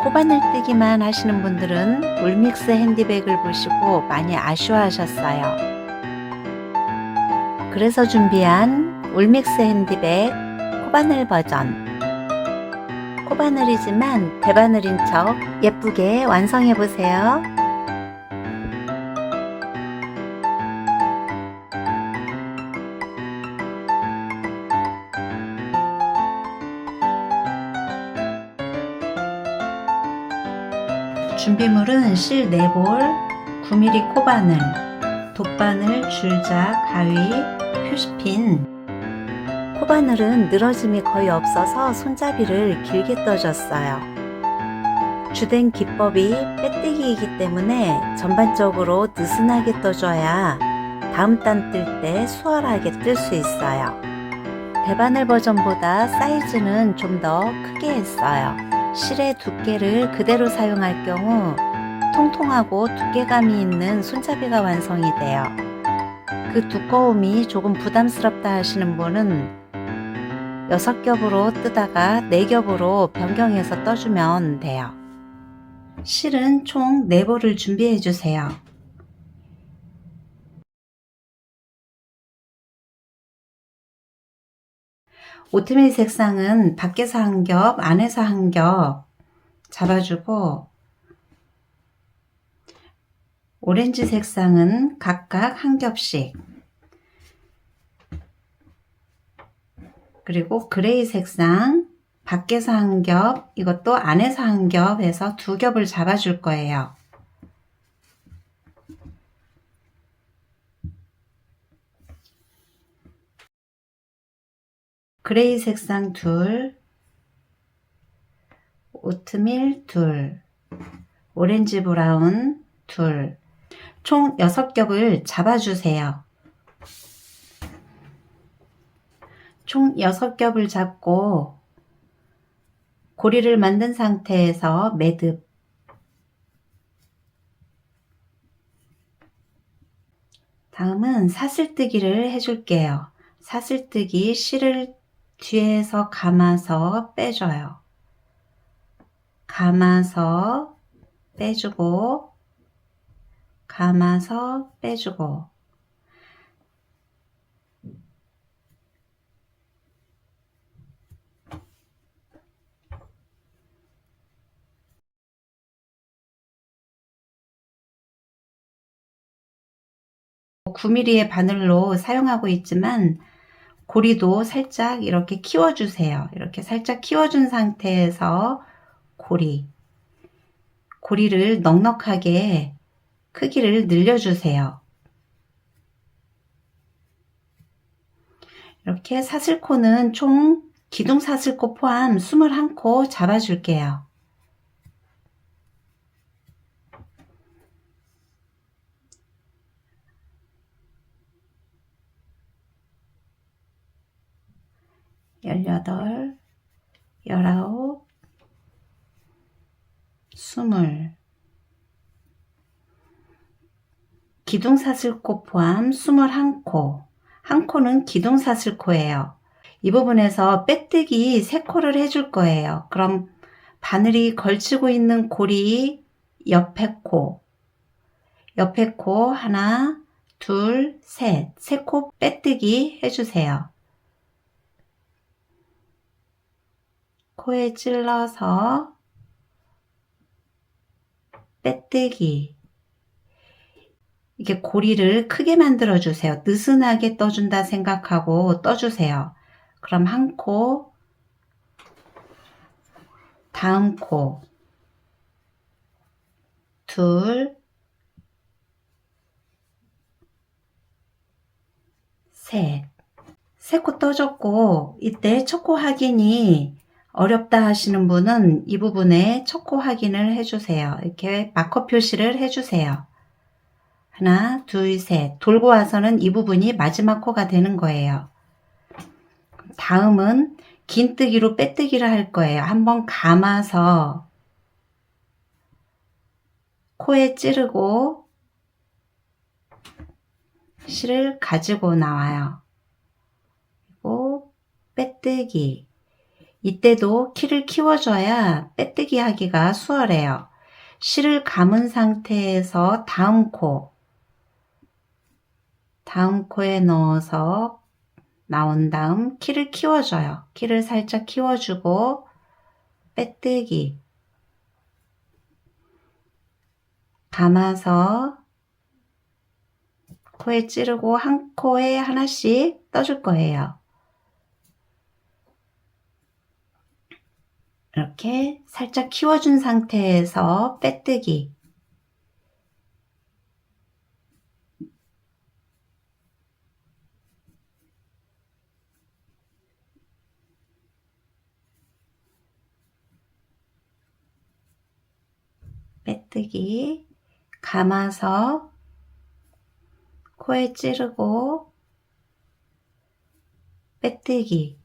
코바늘뜨기만 하시는 분들은 울믹스 핸디백을 보시고 많이 아쉬워하셨어요. 그래서 준비한 울믹스 핸디백 코바늘 버전. 코바늘이지만 대바늘인 척 예쁘게 완성해보세요. 준비물은 실 4볼, 9mm 코바늘, 돗바늘, 줄자, 가위, 표시핀. 코바늘은 늘어짐이 거의 없어서 손잡이를 길게 떠줬어요. 주된 기법이 빼뜨기이기 때문에 전반적으로 느슨하게 떠줘야 다음 단 뜰 때 수월하게 뜰 수 있어요. 대바늘 버전보다 사이즈는 좀 더 크게 했어요. 실의 두께를 그대로 사용할 경우 통통하고 두께감이 있는 손잡이가 완성이 돼요. 그 두꺼움이 조금 부담스럽다 하시는 분은 6겹으로 뜨다가 4겹으로 변경해서 떠주면 돼요. 실은 총 4볼을 준비해 주세요. 오트밀 색상은 밖에서 한 겹, 안에서 한 겹 잡아주고, 오렌지 색상은 각각 한 겹씩, 그리고 그레이 색상 밖에서 한 겹, 이것도 안에서 한 겹 해서 2겹을 잡아줄 거예요. 그레이 색상 2, 오트밀 2, 오렌지 브라운 2, 총 6겹을 잡아주세요. 총 6겹을 잡고 고리를 만든 상태에서 매듭, 다음은 사슬뜨기를 해줄게요. 사슬뜨기 실을 뒤에서 감아서 빼줘요. 감아서 빼주고, 감아서 빼주고, (9mm의) 바늘로 사용하고 있지만 고리도 살짝 이렇게 키워주세요. 이렇게 살짝 키워준 상태에서 고리를 넉넉하게 크기를 늘려주세요. 이렇게 사슬코는 총 기둥 사슬코 포함 21코 잡아줄게요. (18), (19), (20) 기둥 사슬코 포함 21코. 한 코는 기둥 사슬코예요. 이 부분에서 빼뜨기 3코를 해줄 거예요. 그럼 바늘이 걸치고 있는 고리 옆에 코 하나, 둘, 셋, 3코 빼뜨기 해주세요. 코에 찔러서 빼뜨기. 이게 고리를 크게 만들어 주세요. 느슨하게 떠준다 생각하고 떠주세요. 그럼 한 코, 다음 코, 둘, 셋. 3코 떠줬고, 이때 첫 코 확인이 어렵다 하시는 분은 이 부분에 첫 코 확인을 해주세요. 이렇게 마커 표시를 해주세요. 하나, 둘, 셋. 돌고 와서는 이 부분이 마지막 코가 되는 거예요. 다음은 긴뜨기로 빼뜨기를 할 거예요. 한번 감아서 코에 찌르고 실을 가지고 나와요. 그리고 빼뜨기. 이때도 키를 키워줘야 빼뜨기 하기가 수월해요. 실을 감은 상태에서 다음 코에 넣어서 나온 다음 키를 키워줘요. 키를 살짝 키워주고 빼뜨기 감아서 코에 찌르고 한 코에 하나씩 떠줄 거예요. 이렇게 살짝 키워준 상태에서 빼뜨기 빼뜨기 감아서 코에 찌르고 빼뜨기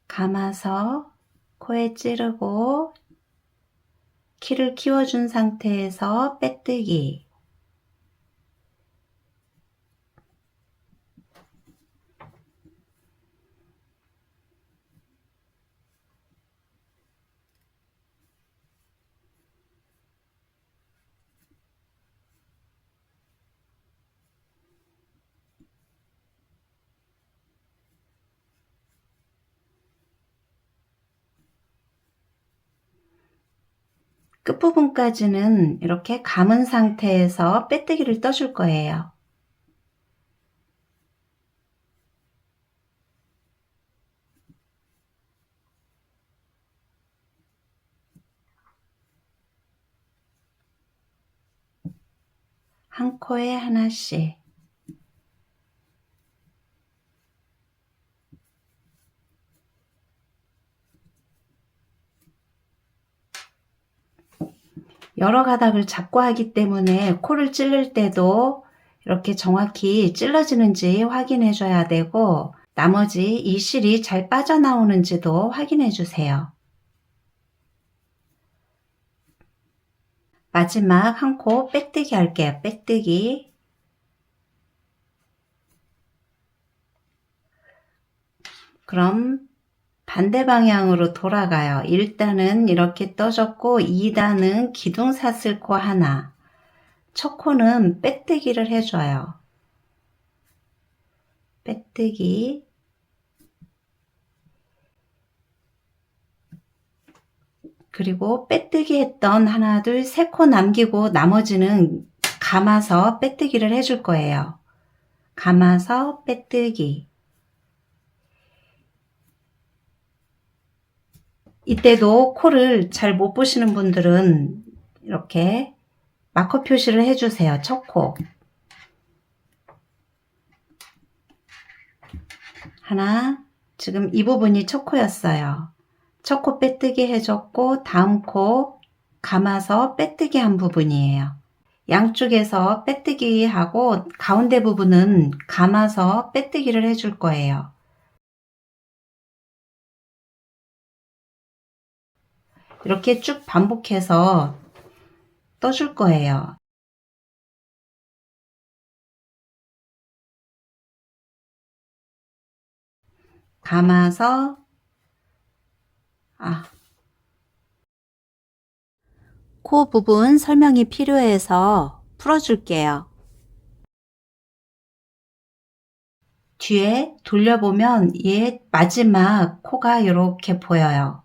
감아서 코에 찌르고 키를 키워준 상태에서 빼뜨기 끝부분까지는 이렇게 감은 상태에서 빼뜨기를 떠줄 거예요. 한 코에 하나씩 여러 가닥을 잡고 하기 때문에 코를 찌를 때도 이렇게 정확히 찔러지는지 확인해 줘야 되고 나머지 이 실이 잘 빠져나오는지도 확인해 주세요. 마지막 한 코 빼뜨기 할게요. 빼뜨기 그럼 반대 방향으로 돌아가요. 1단은 이렇게 떠줬고 2단은 기둥 샀을 코 하나 첫 코는 빼뜨기를 해줘요. 빼뜨기 그리고 빼뜨기 했던 하나 둘 세 코 남기고 나머지는 감아서 빼뜨기를 해줄 거예요. 감아서 빼뜨기 이때도 코를 잘 못 보시는 분들은 이렇게 마커 표시를 해주세요. 첫 코 하나 지금 이 부분이 첫 코였어요. 첫 코 빼뜨기 해줬고 다음 코 감아서 빼뜨기 한 부분이에요. 양쪽에서 빼뜨기 하고 가운데 부분은 감아서 빼뜨기를 해줄 거예요. 이렇게 쭉 반복해서 떠줄 거예요. 감아서 코 부분 설명이 필요해서 풀어줄게요. 뒤에 돌려보면 얘 마지막 코가 이렇게 보여요.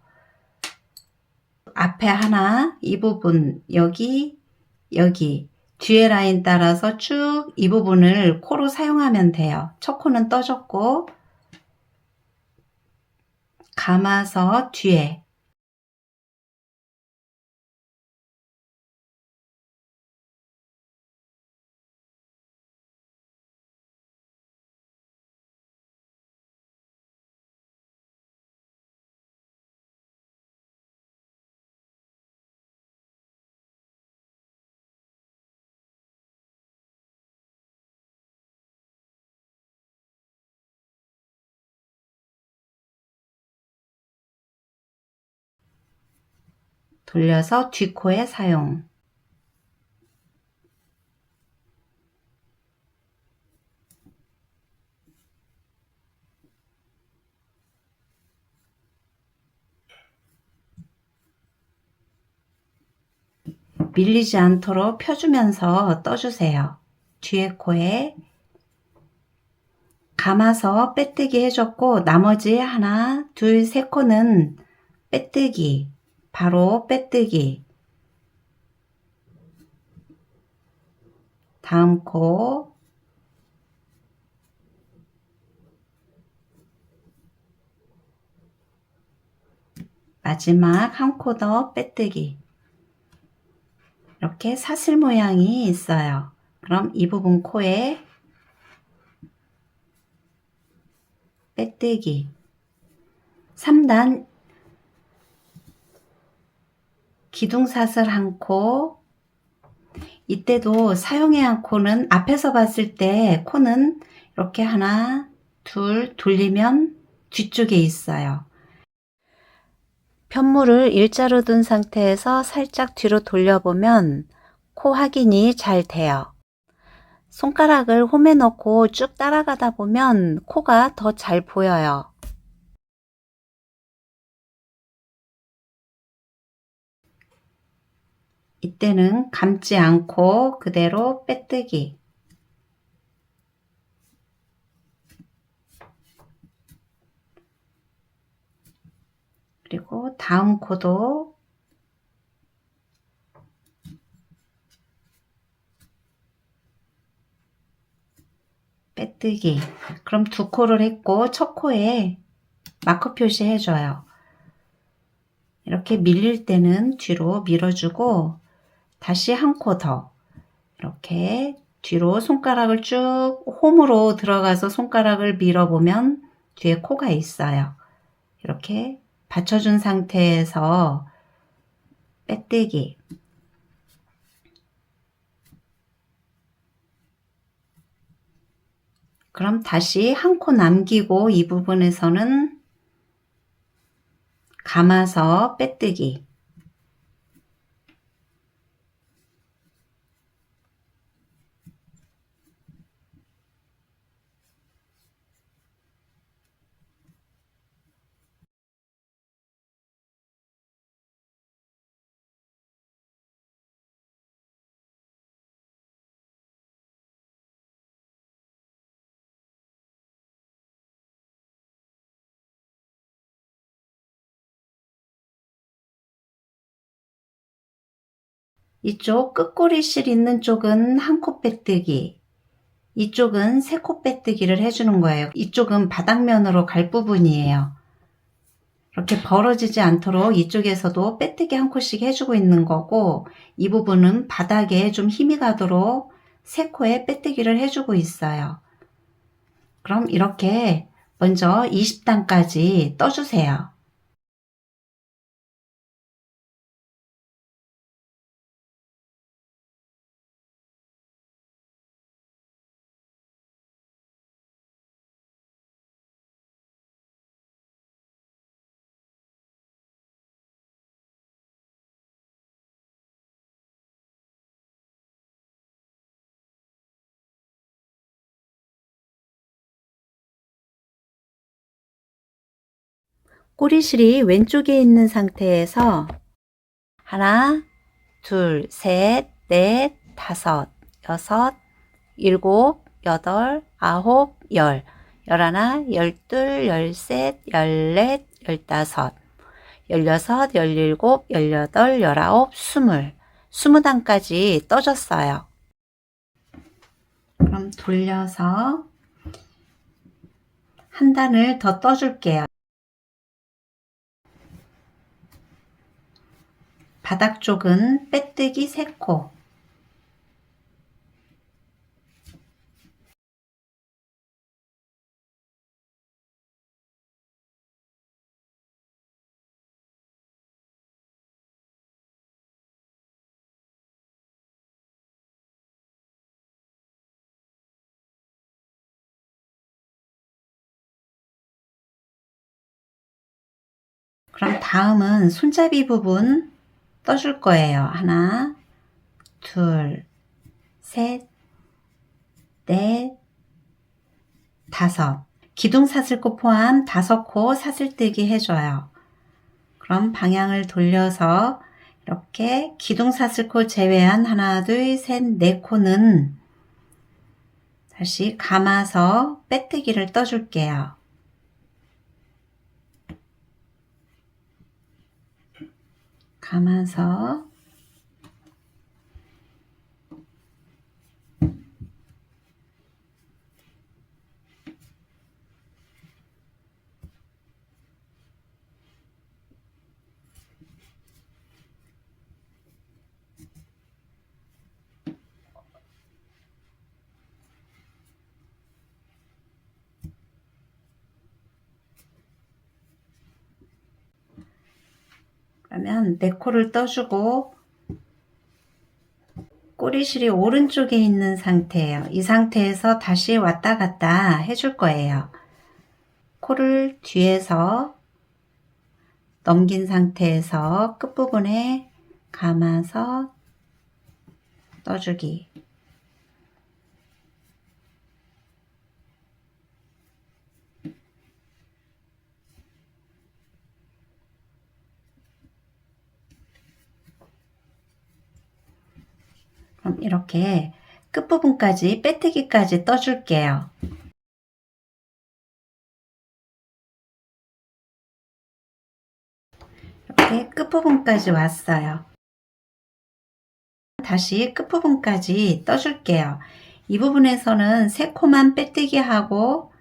앞에 하나, 이 부분, 여기, 여기 뒤에 라인 따라서 쭉 이 부분을 코로 사용하면 돼요. 첫 코는 떠줬고 감아서 뒤에 돌려서 뒷코에 사용 밀리지 않도록 펴주면서 떠주세요. 뒤에 코에 감아서 빼뜨기 해줬고 나머지 하나, 둘, 세 코는 빼뜨기, 바로 빼뜨기. 다음 코 마지막 한 코 더 빼뜨기. 이렇게 사슬 모양이 있어요. 그럼 이 부분 코에 빼뜨기 3단 기둥사슬 한 코. 이때도 사용해야 한 코는 앞에서 봤을 때 코는 이렇게 하나 둘 돌리면 뒤쪽에 있어요. 편물을 일자로 둔 상태에서 살짝 뒤로 돌려보면 코 확인이 잘 돼요. 손가락을 홈에 넣고 쭉 따라가다 보면 코가 더 잘 보여요. 이때는 감지 않고 그대로 빼뜨기. 그리고 다음 코도 빼뜨기. 그럼 두 코를 했고 첫 코에 마커 표시 해줘요. 이렇게 밀릴 때는 뒤로 밀어주고 다시 한 코 더 이렇게 뒤로 손가락을 쭉 홈으로 들어가서 손가락을 밀어보면 뒤에 코가 있어요. 이렇게 받쳐준 상태에서 빼뜨기. 그럼 다시 한 코 남기고 이 부분에서는 감아서 빼뜨기. 이쪽 끝꼬리 실 있는 쪽은 한 코 빼뜨기, 이쪽은 세 코 빼뜨기를 해주는 거예요. 이쪽은 바닥면으로 갈 부분이에요. 이렇게 벌어지지 않도록 이쪽에서도 빼뜨기 한 코씩 해주고 있는 거고, 이 부분은 바닥에 좀 힘이 가도록 세 코에 빼뜨기를 해주고 있어요. 그럼 이렇게 먼저 20단까지 떠주세요. 꼬리실이 왼쪽에 있는 상태에서 하나, 둘, 셋, 넷, 다섯, 여섯, 일곱, 여덟, 아홉, 열, 열하나, 열둘, 열셋, 열넷, 열다섯, 열여섯, 열일곱, 열여덟, 열아홉, 스물. 20단까지 떠줬어요. 그럼 돌려서 한 단을 더 떠줄게요. 바닥 쪽은 빼뜨기 3코. 그럼 다음은 손잡이 부분 떠줄 거예요. 하나, 둘, 셋, 넷, 다섯. 기둥 사슬코 포함 5코 사슬뜨기 해줘요. 그럼 방향을 돌려서 이렇게 기둥사슬코 제외한 하나, 둘, 셋, 네 코는 다시 감아서 빼뜨기를 떠줄게요. 감아서 그러면 네 코를 떠주고 꼬리실이 오른쪽에 있는 상태예요. 이 상태에서 다시 왔다 갔다 해줄 거예요. 코를 뒤에서 넘긴 상태에서 끝부분에 감아서 떠주기. 그럼 이렇게 끝부분까지 빼뜨기까지 떠줄게요. 이렇게 끝부분까지 왔어요. 다시 끝부분까지 떠줄게요. 이 부분에서는 3코만 빼뜨기 하고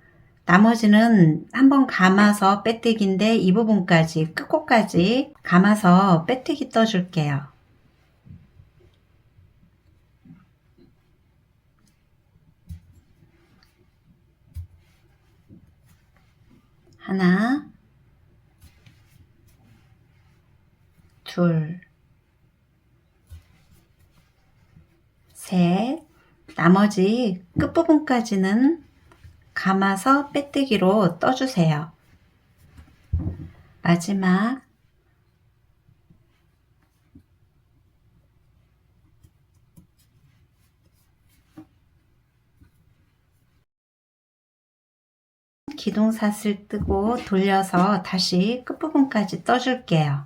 나머지는 한번 감아서 빼뜨기인데 이 부분까지 끝코까지 감아서 빼뜨기 떠줄게요. 하나, 둘, 셋, 나머지 끝부분까지는 감아서 빼뜨기로 떠주세요. 마지막 기둥사슬 뜨고 돌려서 다시 끝부분까지 떠줄게요.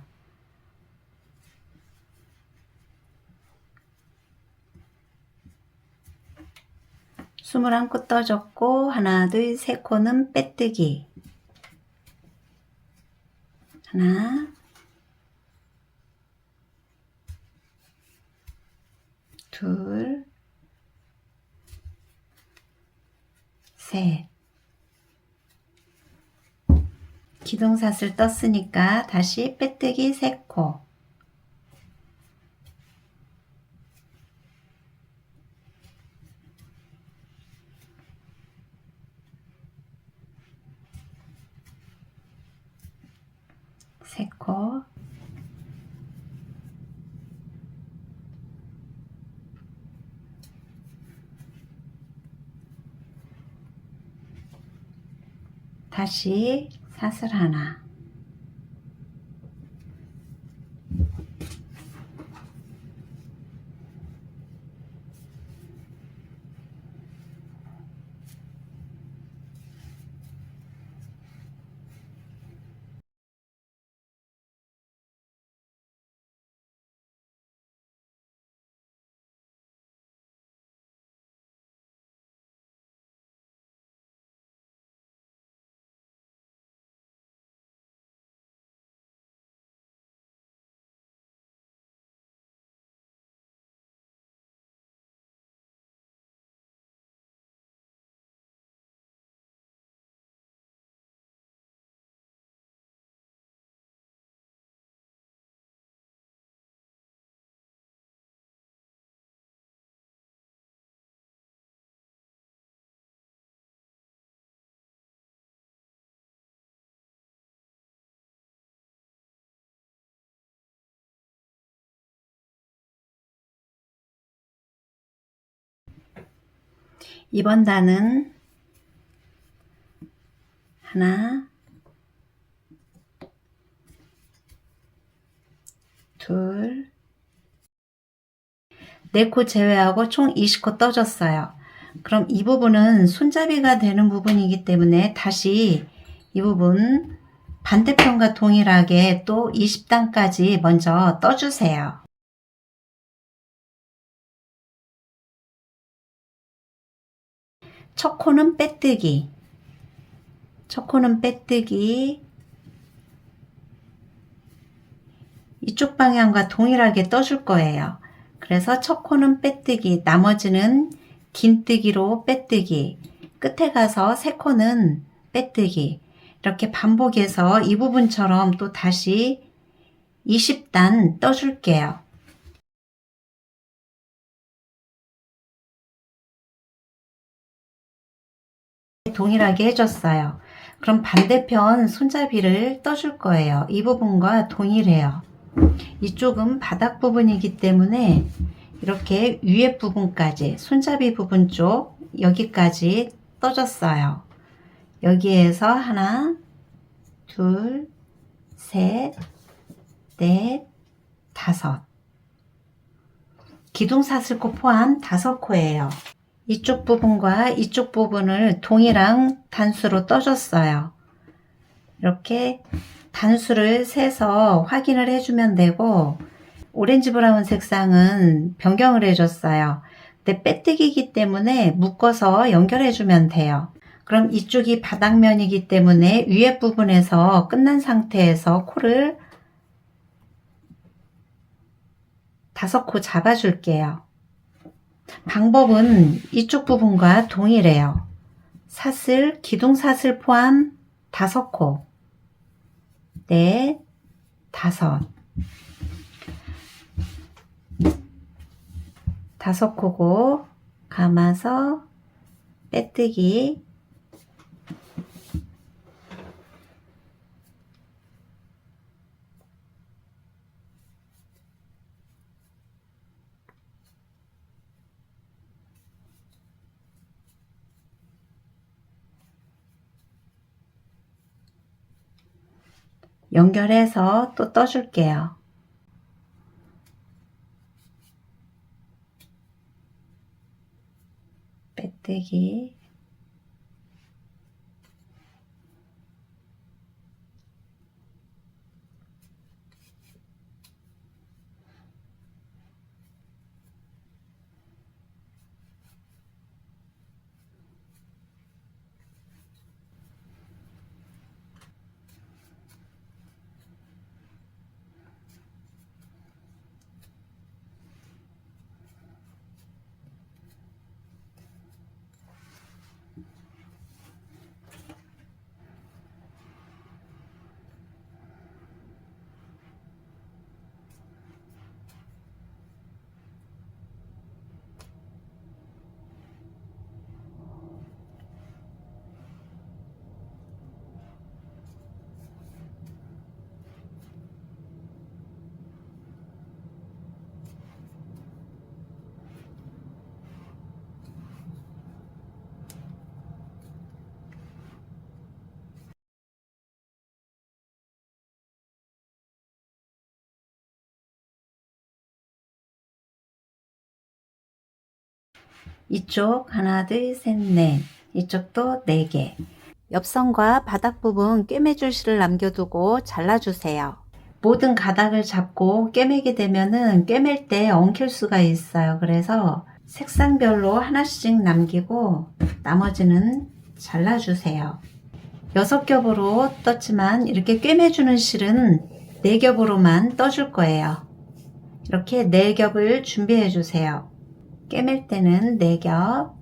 스물한 코 떠줬고 하나, 둘, 세 코는 빼뜨기. 하나, 둘, 셋. 기둥사슬 떴으니까 다시 빼뜨기 3코. 세 코. 다시 사슬 하나. 이번 단은 하나, 둘, 4코 제외하고 총 20코 떠줬어요. 그럼 이 부분은 손잡이가 되는 부분이기 때문에 다시 이 부분 반대편과 동일하게 또 20단까지 먼저 떠주세요. 첫 코는 빼뜨기, 첫 코는 빼뜨기, 이쪽 방향과 동일하게 떠줄 거예요. 그래서 첫 코는 빼뜨기, 나머지는 긴뜨기로 빼뜨기, 끝에 가서 세 코는 빼뜨기, 이렇게 반복해서 이 부분처럼 또 다시 20단 떠줄게요. 동일하게 해줬어요. 그럼 반대편 손잡이를 떠줄 거예요. 이 부분과 동일해요. 이쪽은 바닥 부분이기 때문에 이렇게 위에 부분까지 손잡이 부분 쪽 여기까지 떠줬어요. 여기에서 하나, 둘, 셋, 넷, 다섯. 기둥사슬코 포함 5코예요. 이쪽 부분과 이쪽 부분을 동일한 단수로 떠줬어요. 이렇게 단수를 세서 확인을 해주면 되고, 오렌지 브라운 색상은 변경을 해줬어요. 근데 빼뜨기이기 때문에 묶어서 연결해주면 돼요. 그럼 이쪽이 바닥면이기 때문에 위에 부분에서 끝난 상태에서 코를 5코 잡아줄게요. 방법은 이쪽 부분과 동일해요. 사슬, 기둥사슬 포함 5코, 넷, 다섯. 5코고 감아서 빼뜨기, 연결해서 또 떠줄게요. 빼뜨기, 이쪽 하나, 둘, 셋, 넷. 이쪽도 4개. 옆선과 바닥 부분 꿰매줄 실을 남겨두고 잘라주세요. 모든 가닥을 잡고 꿰매게 되면은 꿰맬 때 엉킬 수가 있어요. 그래서 색상별로 하나씩 남기고 나머지는 잘라주세요. 6겹으로 떴지만 이렇게 꿰매주는 실은 4겹으로만 떠줄 거예요. 이렇게 4겹을 준비해 주세요. 꿰맬 때는 4겹.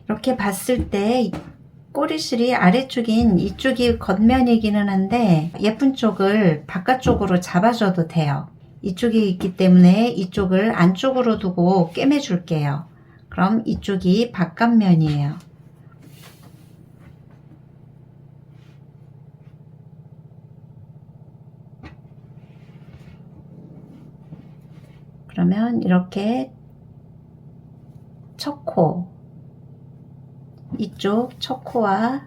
이렇게 봤을 때 꼬리실이 아래쪽인 이쪽이 겉면이기는 한데 예쁜 쪽을 바깥쪽으로 잡아줘도 돼요. 이쪽이 있기 때문에 이쪽을 안쪽으로 두고 꿰매 줄게요. 그럼 이쪽이 바깥면이에요. 그러면 이렇게 첫 코, 이쪽 첫 코와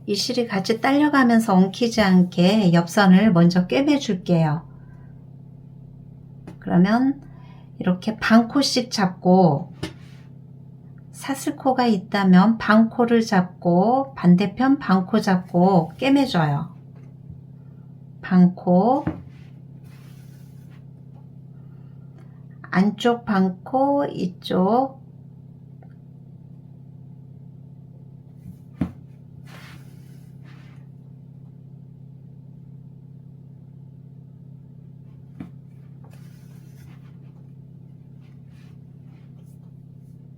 이 실이 같이 딸려가면서 엉키지 않게 옆선을 먼저 꿰매 줄게요. 그러면 이렇게 반 코씩 잡고, 사슬코가 있다면 반 코를 잡고 반대편 반 코 잡고 꿰매줘요. 반 코, 안쪽 반 코, 이쪽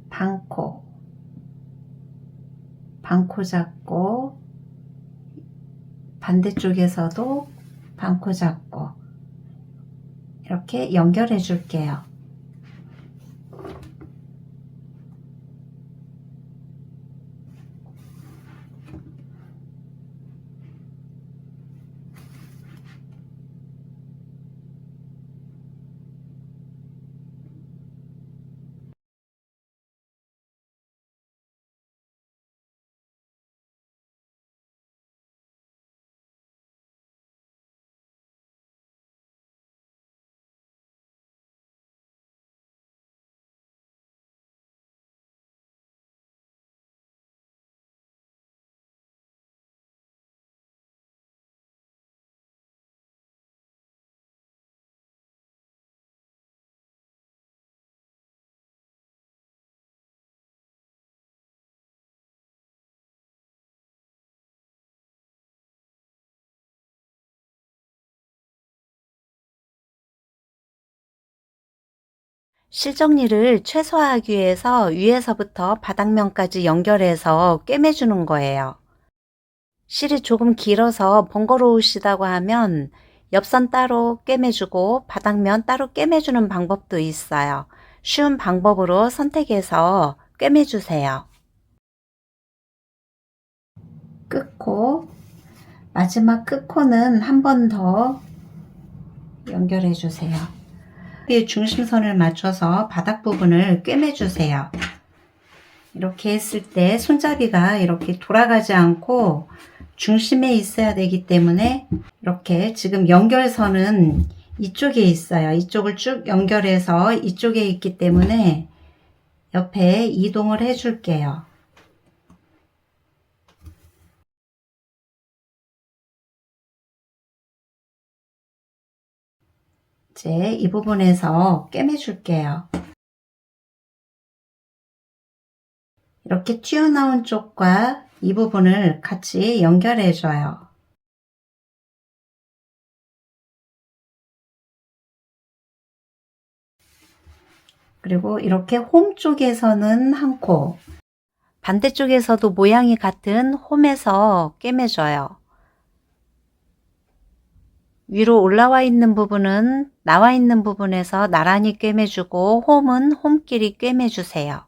반 코, 반 코 잡고 반대쪽에서도 반 코 잡고 이렇게 연결해 줄게요. 실정리를 최소화하기 위해서 위에서부터 바닥면까지 연결해서 꿰매주는 거예요. 실이 조금 길어서 번거로우시다고 하면 옆선 따로 꿰매주고 바닥면 따로 꿰매주는 방법도 있어요. 쉬운 방법으로 선택해서 꿰매주세요. 끝코, 마지막 끝코는 한 번 더 연결해 주세요. 중심선을 맞춰서 바닥 부분을 꿰매주세요. 이렇게 했을 때 손잡이가 이렇게 돌아가지 않고 중심에 있어야 되기 때문에 이렇게 지금 연결선은 이쪽에 있어요. 이쪽을 쭉 연결해서 이쪽에 있기 때문에 옆에 이동을 해 줄게요. 이제 이 부분에서 꿰매 줄게요. 이렇게 튀어나온 쪽과 이 부분을 같이 연결해 줘요. 그리고 이렇게 홈 쪽에서는 한 코, 반대쪽에서도 모양이 같은 홈에서 꿰매줘요. 위로 올라와 있는 부분은 나와 있는 부분에서 나란히 꿰매주고 홈은 홈끼리 꿰매주세요.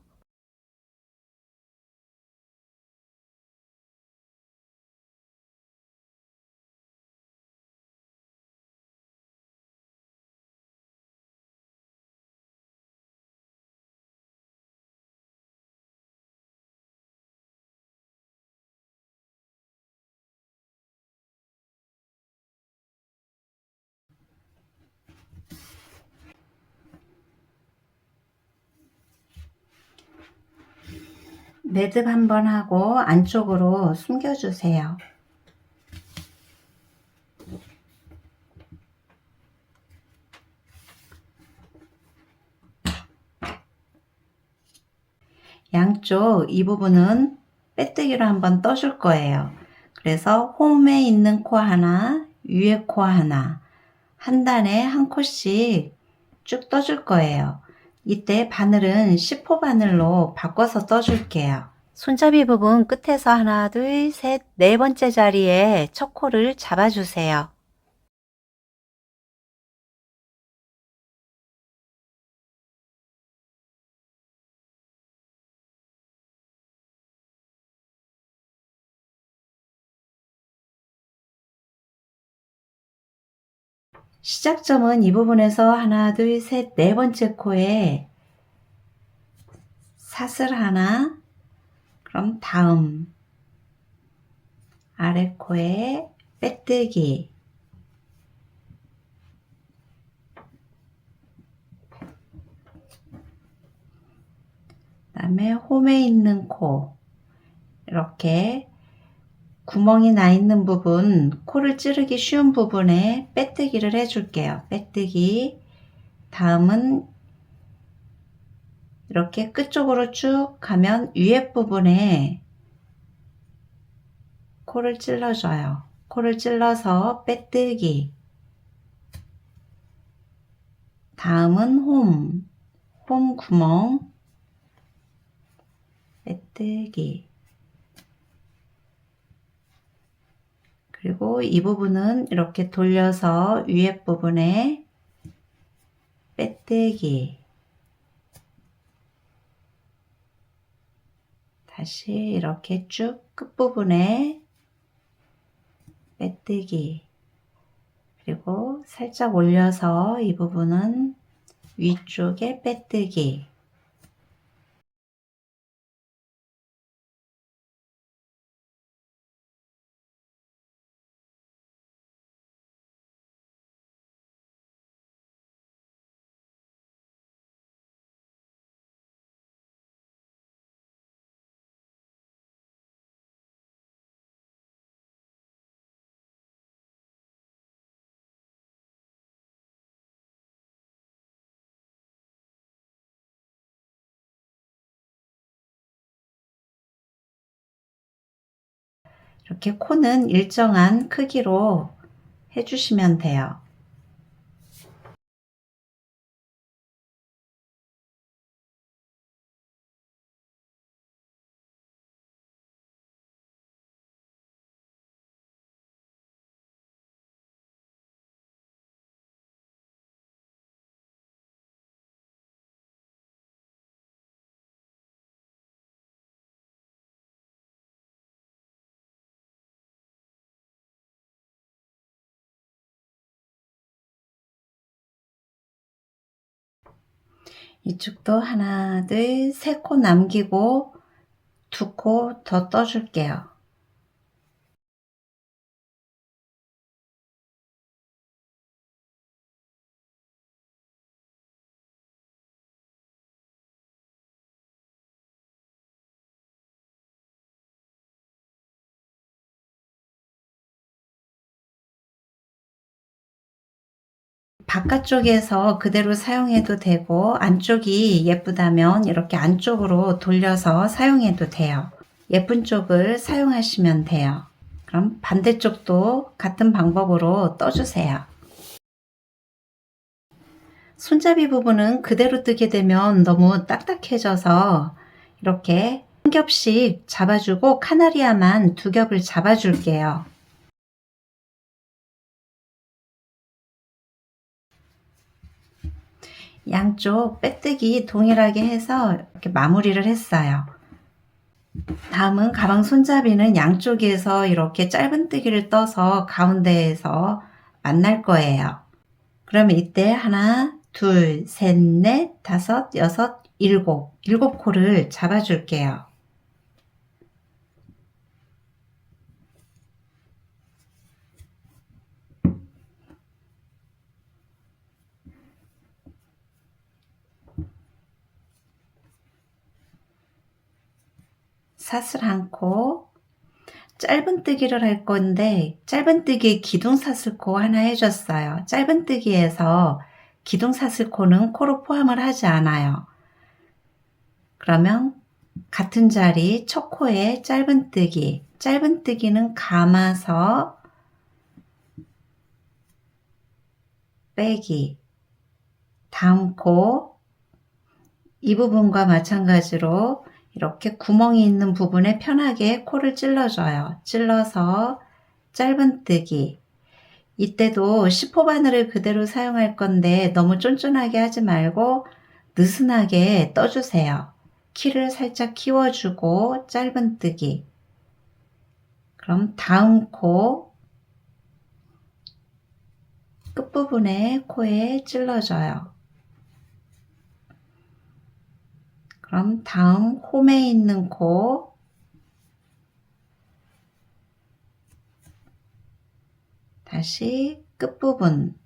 매듭 한번 하고 안쪽으로 숨겨주세요. 양쪽 이 부분은 빼뜨기로 한번 떠줄 거예요. 그래서 홈에 있는 코 하나, 위에 코 하나, 한 단에 한 코씩 쭉 떠줄 거예요. 이때 바늘은 10호 바늘로 바꿔서 떠줄게요. 손잡이 부분 끝에서 하나, 둘, 셋, 네 번째 자리에 첫 코를 잡아주세요. 시작점은 이 부분에서 하나, 둘, 셋, 네 번째 코에 사슬 하나, 그럼 다음 아래 코에 빼뜨기, 다음에 홈에 있는 코, 이렇게 구멍이 나 있는 부분, 코를 찌르기 쉬운 부분에 빼뜨기를 해줄게요. 빼뜨기. 다음은 이렇게 끝쪽으로 쭉 가면 위에 부분에 코를 찔러줘요. 코를 찔러서 빼뜨기. 다음은 홈 구멍, 빼뜨기. 그리고 이 부분은 이렇게 돌려서 위에 부분에 빼뜨기. 다시 이렇게 쭉 끝부분에 빼뜨기. 그리고 살짝 올려서 이 부분은 위쪽에 빼뜨기. 이렇게 코는 일정한 크기로 해주시면 돼요. 이쪽도 하나, 둘, 세 코 남기고 2코 더 떠줄게요. 바깥쪽에서 그대로 사용해도 되고 안쪽이 예쁘다면 이렇게 안쪽으로 돌려서 사용해도 돼요. 예쁜 쪽을 사용하시면 돼요. 그럼 반대쪽도 같은 방법으로 떠주세요. 손잡이 부분은 그대로 뜨게 되면 너무 딱딱해져서 이렇게 한 겹씩 잡아주고 카나리아만 2겹을 잡아줄게요. 양쪽 빼뜨기 동일하게 해서 이렇게 마무리를 했어요. 다음은 가방 손잡이는 양쪽에서 이렇게 짧은뜨기를 떠서 가운데에서 만날 거예요. 그러면 이때 하나, 둘, 셋, 넷, 다섯, 여섯, 일곱 코를 잡아줄게요. 사슬 한 코, 짧은뜨기를 할 건데 짧은뜨기에 기둥사슬코 하나 해줬어요. 짧은뜨기에서 기둥사슬코는 코로 포함을 하지 않아요. 그러면 같은 자리 첫 코에 짧은뜨기는 감아서 빼기. 다음 코 이 부분과 마찬가지로 이렇게 구멍이 있는 부분에 편하게 코를 찔러줘요. 찔러서 짧은뜨기. 이때도 10호 바늘을 그대로 사용할 건데 너무 쫀쫀하게 하지 말고 느슨하게 떠주세요. 키를 살짝 키워주고 짧은뜨기. 그럼 다음 코 끝부분에 코에 찔러줘요. 그럼 다음 홈에 있는 코 다시 끝부분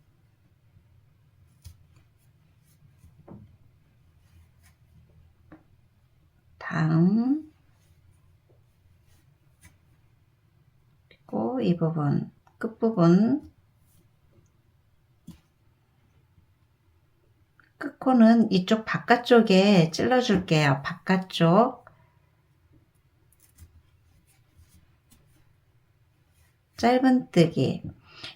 다음, 그리고 이 부분, 끝부분, 끝코는 이쪽 바깥쪽에 찔러줄게요. 바깥쪽. 짧은뜨기.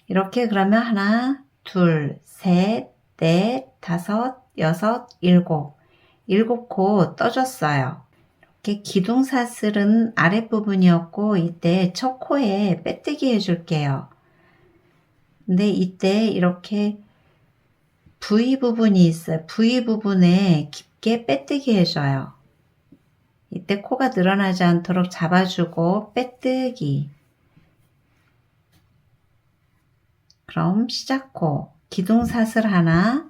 이렇게 그러면 하나, 둘, 셋, 넷, 다섯, 여섯, 일곱. 7코 떠줬어요. 이렇게 기둥사슬은 아랫부분이었고 이때 첫 코에 빼뜨기 해줄게요. 근데 이때 이렇게 V 부분이 있어요. V 부분에 깊게 빼뜨기 해줘요. 이때 코가 늘어나지 않도록 잡아주고 빼뜨기. 그럼 시작코, 기둥사슬 하나,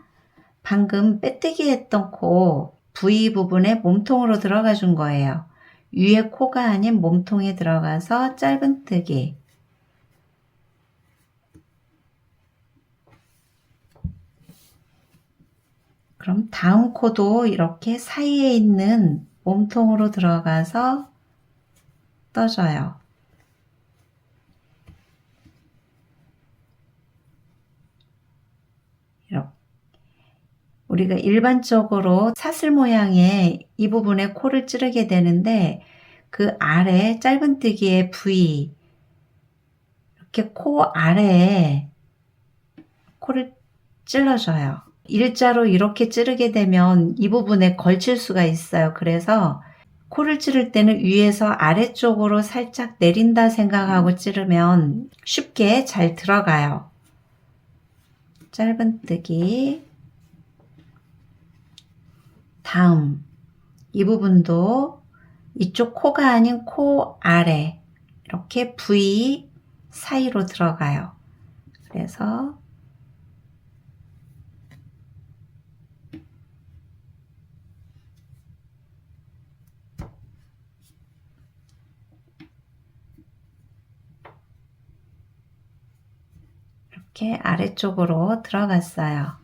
방금 빼뜨기 했던 코 V 부분에 몸통으로 들어가 준 거예요. 위에 코가 아닌 몸통에 들어가서 짧은뜨기. 그럼 다음 코도 이렇게 사이에 있는 몸통으로 들어가서 떠줘요. 이렇게. 우리가 일반적으로 사슬 모양의 이 부분에 코를 찌르게 되는데 그 아래 짧은뜨기의 부위, 이렇게 코 아래에 코를 찔러줘요. 일자로 이렇게 찌르게 되면 이 부분에 걸칠 수가 있어요. 그래서 코를 찌를 때는 위에서 아래쪽으로 살짝 내린다 생각하고 찌르면 쉽게 잘 들어가요. 짧은뜨기. 다음 이 부분도 이쪽 코가 아닌 코 아래 이렇게 V 사이로 들어가요. 그래서 이렇게 아래쪽으로 들어갔어요.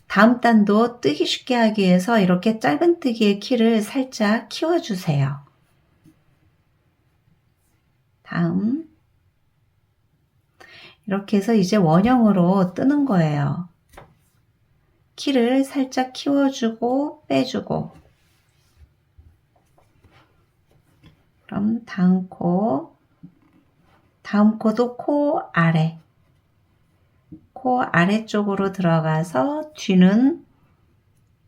다음 단도 뜨기 쉽게 하기 위해서 이렇게 짧은뜨기의 키를 살짝 키워주세요. 다음 이렇게 해서 이제 원형으로 뜨는 거예요. 키를 살짝 키워주고 빼주고. 그럼 다음 코도 코 아래. 코 아래쪽으로 들어가서 뒤는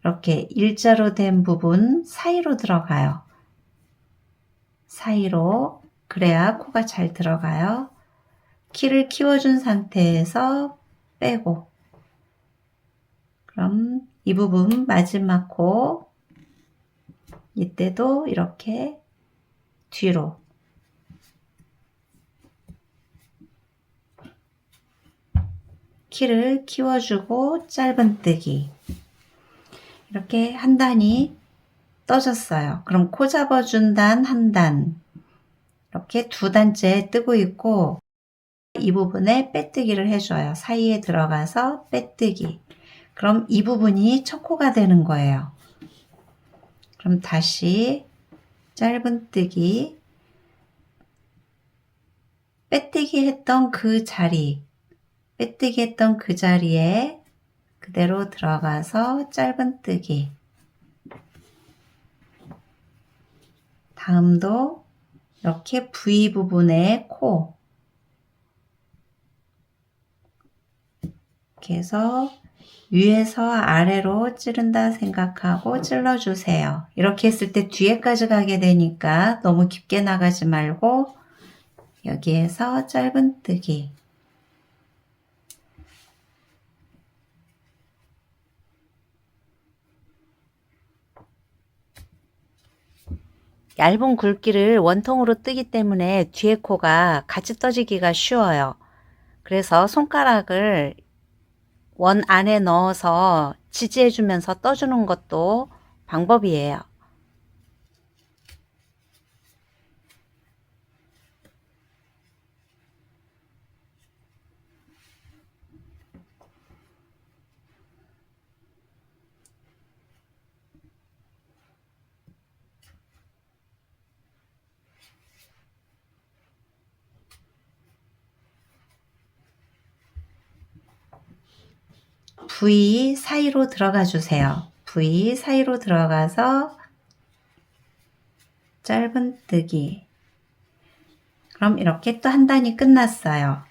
이렇게 일자로 된 부분 사이로 들어가요. 사이로. 그래야 코가 잘 들어가요. 키를 키워준 상태에서 빼고. 그럼 이 부분 마지막 코 이때도 이렇게 뒤로 키를 키워주고 짧은뜨기. 이렇게 한 단이 떠졌어요. 그럼 코 잡아준 단 한 단, 이렇게 두 단째 뜨고 있고 이 부분에 빼뜨기를 해줘요. 사이에 들어가서 빼뜨기. 그럼 이 부분이 첫 코가 되는 거예요. 그럼 다시 짧은뜨기, 빼뜨기 했던 그 자리, 빼뜨기 했던 그 자리에 그대로 들어가서 짧은뜨기. 다음도 이렇게 V 부분에 코, 이렇게 해서 위에서 아래로 찌른다 생각하고 찔러주세요. 이렇게 했을 때 뒤에까지 가게 되니까 너무 깊게 나가지 말고 여기에서 짧은뜨기. 얇은 굵기를 원통으로 뜨기 때문에 뒤에 코가 같이 떠지기가 쉬워요. 그래서 손가락을 원 안에 넣어서 지지해 주면서 떠주는 것도 방법이에요. V 사이로 들어가 주세요. V 사이로 들어가서 짧은뜨기. 그럼 이렇게 또 한 단이 끝났어요.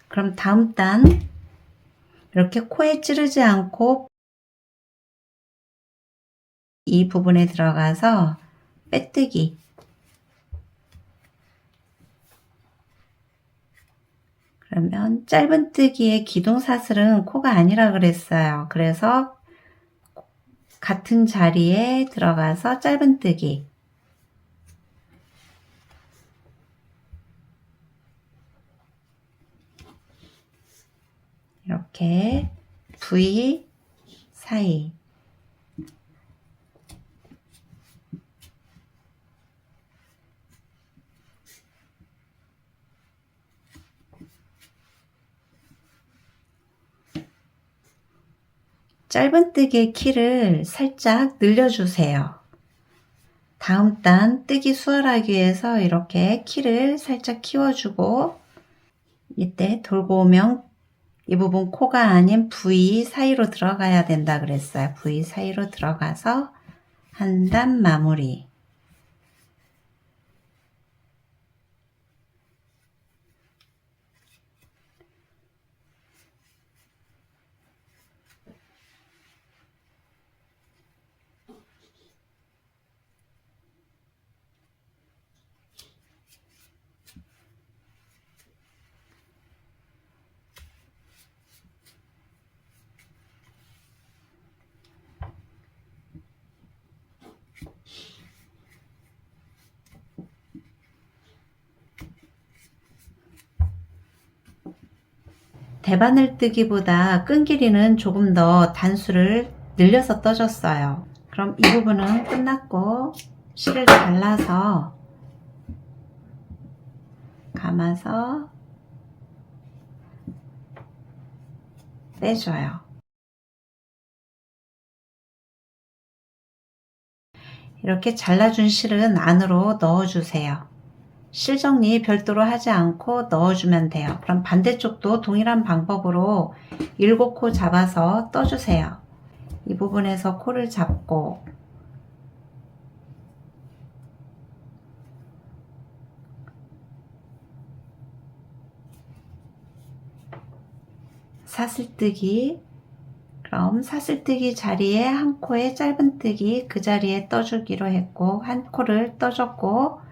그럼 다음 단 이렇게 코에 찌르지 않고 이 부분에 들어가서 빼뜨기. 그러면 짧은뜨기의 기둥사슬은 코가 아니라 그랬어요. 그래서 같은 자리에 들어가서 짧은뜨기. 이렇게 V 사이. 짧은뜨기의 키를 살짝 늘려주세요. 다음 단 뜨기 수월하기 위해서 이렇게 키를 살짝 키워주고 이때 돌고 오면 이 부분 코가 아닌 V 사이로 들어가야 된다 그랬어요. V 사이로 들어가서 한 단 마무리. 대바늘 뜨기보다 끈 길이는 조금 더 단수를 늘려서 떠줬어요. 그럼 이 부분은 끝났고 실을 잘라서 감아서 빼줘요. 이렇게 잘라준 실은 안으로 넣어주세요. 실 정리 별도로 하지 않고 넣어주면 돼요. 그럼 반대쪽도 동일한 방법으로 7코 잡아서 떠주세요. 이 부분에서 코를 잡고 사슬뜨기. 그럼 사슬뜨기 자리에 한 코에 짧은뜨기 그 자리에 떠주기로 했고 한 코를 떠줬고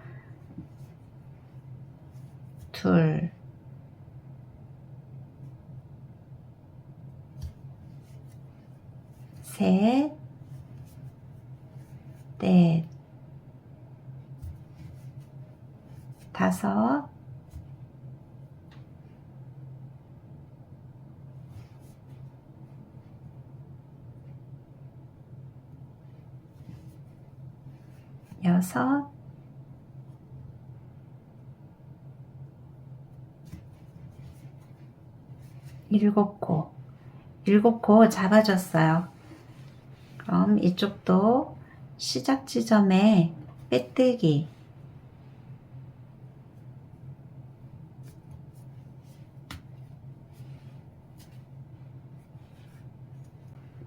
둘, 셋, 넷, 다섯, 여섯, 일곱 코 잡아줬어요. 그럼 이쪽도 시작 지점에 빼뜨기.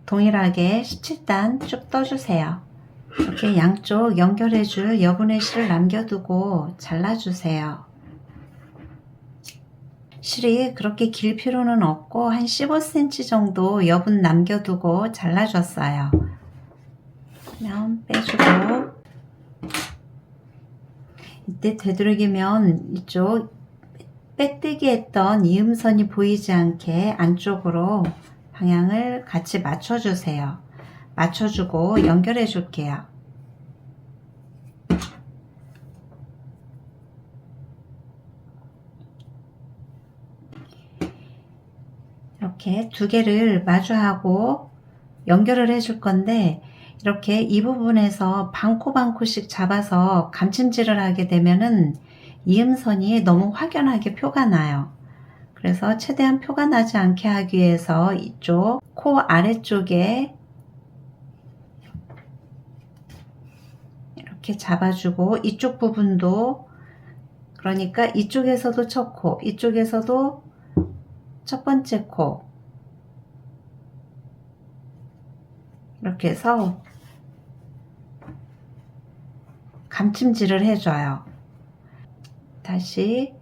동일하게 17단 쭉 떠주세요. 이렇게 양쪽 연결해줄 여분의 실을 남겨두고 잘라주세요. 실이 그렇게 길 필요는 없고 한 15cm 정도 여분 남겨두고 잘라줬어요. 그러면 빼주고 이때 되도록이면 이쪽 빼뜨기 했던 이음선이 보이지 않게 안쪽으로 방향을 같이 맞춰주세요. 맞춰주고 연결해 줄게요. 이렇게 두 개를 마주하고 연결을 해줄 건데 이렇게 이 부분에서 반코씩 잡아서 감침질을 하게 되면은 이음선이 너무 확연하게 표가 나요. 그래서 최대한 표가 나지 않게 하기 위해서 이쪽 코 아래쪽에 이렇게 잡아주고 이쪽 부분도 그러니까 이쪽에서도 첫 코, 이쪽에서도 첫 번째 코 이렇게 해서 감침질을 해줘요. 다시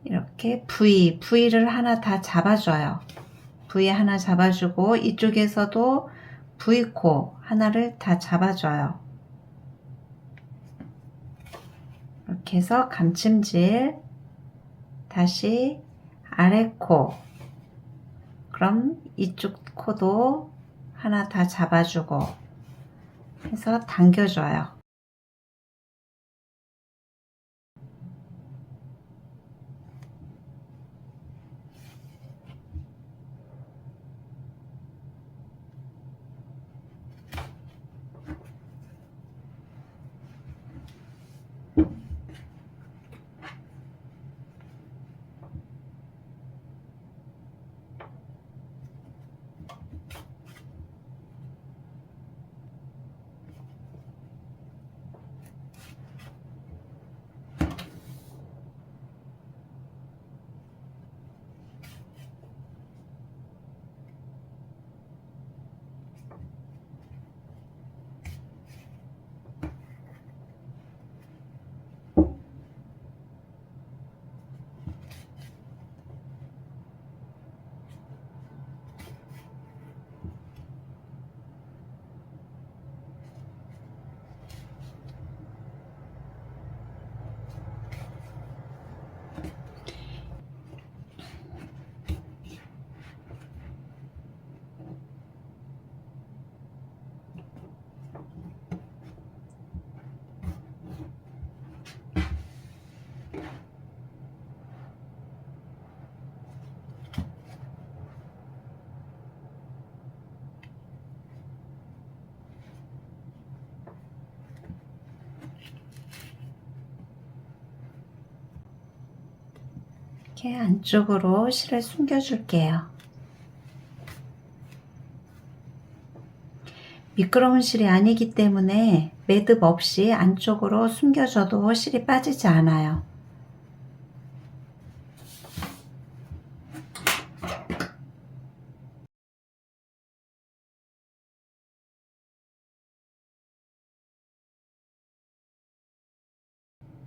이렇게 V를 하나 다 잡아줘요. V 하나 잡아주고 이쪽에서도 V코 하나를 다 잡아줘요. 이렇게 해서 감침질, 다시 아래 코, 그럼 이쪽 코도 하나 다 잡아주고 해서 당겨줘요. 이렇게 안쪽으로 실을 숨겨줄게요. 미끄러운 실이 아니기 때문에 매듭 없이 안쪽으로 숨겨줘도 실이 빠지지 않아요.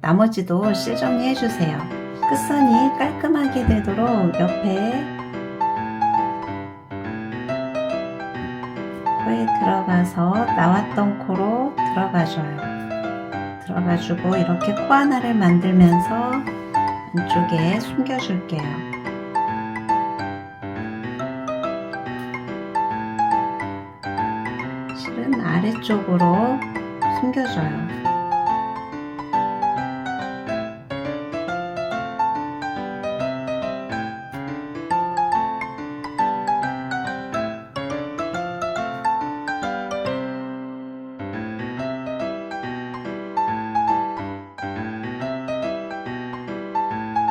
나머지도 실 정리해 주세요. 끝선이 깔끔하게 되도록 옆에 코에 들어가서 나왔던 코로 들어가줘요. 들어가주고 이렇게 코 하나를 만들면서 안쪽에 숨겨줄게요. 실은 아래쪽으로 숨겨줘요.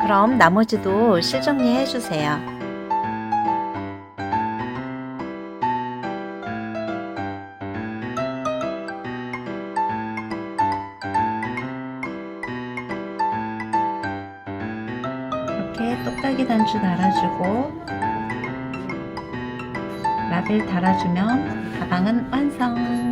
그럼 나머지도 실 정리해 주세요. 이렇게 똑딱이 단추 달아주고 라벨 달아주면 가방은 완성!